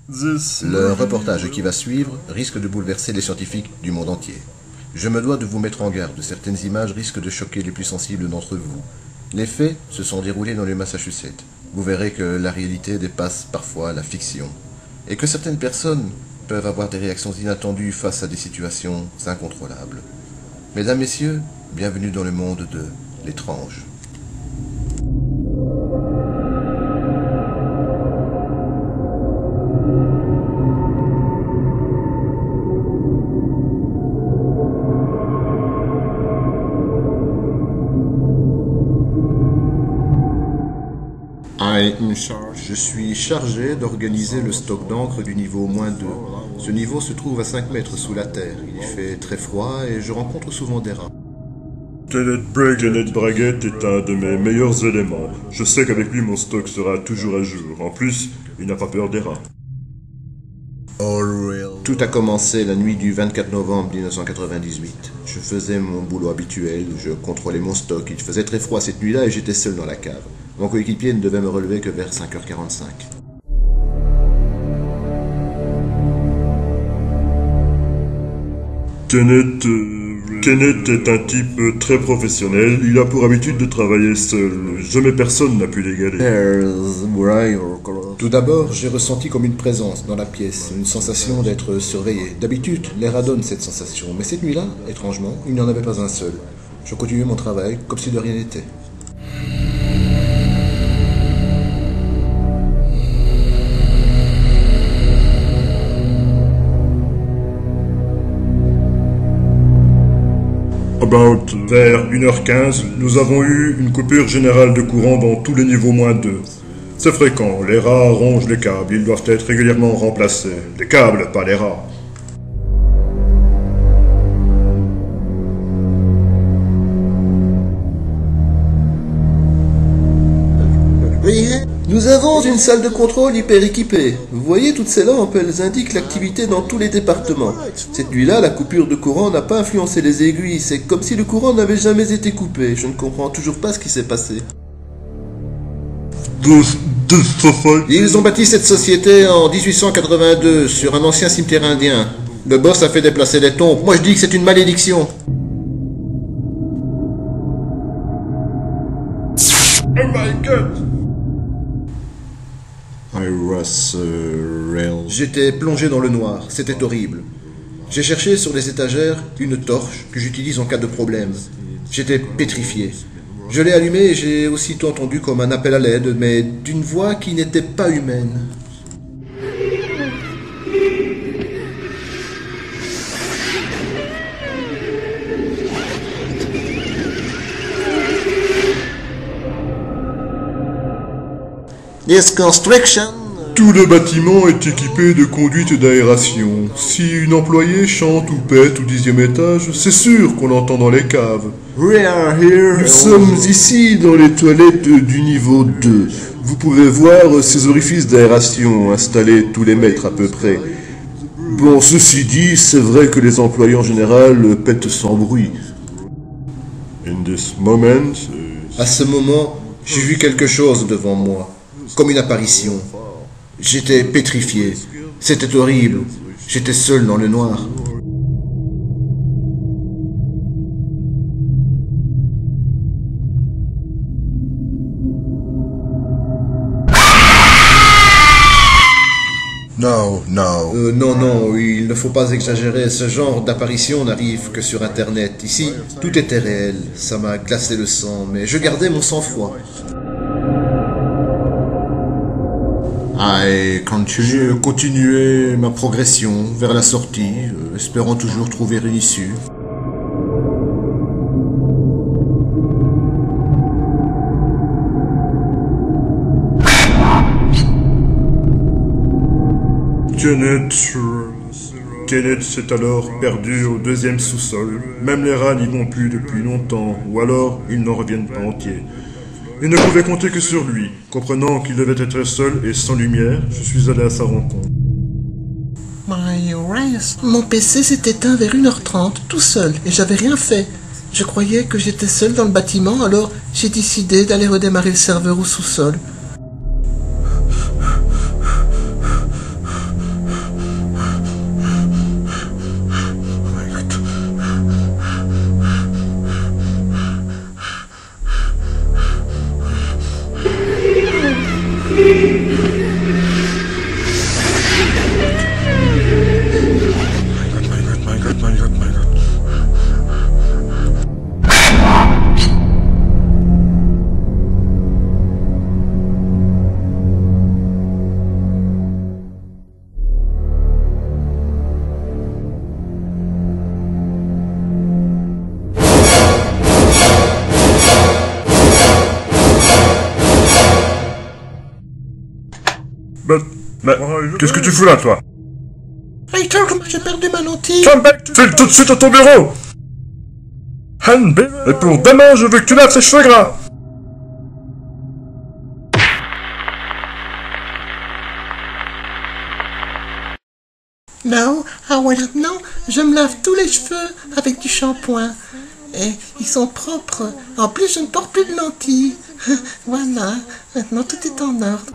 Le reportage qui va suivre risque de bouleverser les scientifiques du monde entier. Je me dois de vous mettre en garde, certaines images risquent de choquer les plus sensibles d'entre vous. Les faits se sont déroulés dans le Massachusetts. Vous verrez que la réalité dépasse parfois la fiction, et que certaines personnes peuvent avoir des réactions inattendues face à des situations incontrôlables. Mesdames, Messieurs, bienvenue dans le monde de l'étrange. Je suis chargé d'organiser le stock d'encre du niveau -2. Ce niveau se trouve à 5 mètres sous la terre. Il fait très froid et je rencontre souvent des rats. Kenneth Braggett est un de mes meilleurs éléments. Je sais qu'avec lui, mon stock sera toujours à jour. En plus, il n'a pas peur des rats. Tout a commencé la nuit du 24 novembre 1998. Je faisais mon boulot habituel, je contrôlais mon stock. Il faisait très froid cette nuit-là et j'étais seul dans la cave. Mon coéquipier ne devait me relever que vers 5h45. Kenneth est un type très professionnel. Il a pour habitude de travailler seul. Jamais personne n'a pu l'égaler. Tout d'abord, j'ai ressenti comme une présence dans la pièce, une sensation d'être surveillé. D'habitude, les rats donnent cette sensation, mais cette nuit-là, étrangement, il n'y en avait pas un seul. Je continuais mon travail comme si de rien n'était. Vers 1h15, nous avons eu une coupure générale de courant dans tous les niveaux -2. C'est fréquent, les rats rongent les câbles, ils doivent être régulièrement remplacés. Les câbles, pas les rats. Nous avons une salle de contrôle hyper équipée. Vous voyez toutes ces lampes, elles indiquent l'activité dans tous les départements. Cette nuit-là, la coupure de courant n'a pas influencé les aiguilles. C'est comme si le courant n'avait jamais été coupé. Je ne comprends toujours pas ce qui s'est passé. Ils ont bâti cette société en 1882 sur un ancien cimetière indien. Le boss a fait déplacer les tombes. Moi je dis que c'est une malédiction. Oh my god! J'étais plongé dans le noir, c'était horrible. J'ai cherché sur les étagères une torche que j'utilise en cas de problème. J'étais pétrifié. Je l'ai allumée et j'ai aussitôt entendu comme un appel à l'aide, mais d'une voix qui n'était pas humaine. This construction. Tout le bâtiment est équipé de conduites d'aération. Si une employée chante ou pète au 10e étage, c'est sûr qu'on l'entend dans les caves. Nous sommes ici dans les toilettes du niveau 2. Vous pouvez voir ces orifices d'aération installés tous les mètres à peu près. Bon, ceci dit, c'est vrai que les employés en général pètent sans bruit. À ce moment, j'ai vu quelque chose devant moi, comme une apparition. J'étais pétrifié. C'était horrible. J'étais seul dans le noir. Non, il ne faut pas exagérer. Ce genre d'apparition n'arrive que sur Internet. Ici, tout était réel. Ça m'a glacé le sang, mais je gardais mon sang-froid. J'ai continué ma progression vers la sortie, espérant toujours trouver une issue. Kenneth s'est alors perdu au 2e sous-sol. Même les rats n'y vont plus depuis longtemps, ou alors ils n'en reviennent pas entiers. Il ne pouvait compter que sur lui. Comprenant qu'il devait être seul et sans lumière, je suis allé à sa rencontre. Mon PC s'est éteint vers 1h30, tout seul, et j'avais rien fait. Je croyais que j'étais seul dans le bâtiment, alors j'ai décidé d'aller redémarrer le serveur au sous-sol. Mais qu'est-ce que tu fous là, toi? Rachel, comment j'ai perdu ma lentille? Campbell, file tout de suite à ton bureau! Et pour demain, je veux que tu laves tes cheveux gras! Non, maintenant, je me lave tous les cheveux avec du shampoing. Et ils sont propres. En plus, je ne porte plus de lentilles. Voilà, maintenant tout est en ordre.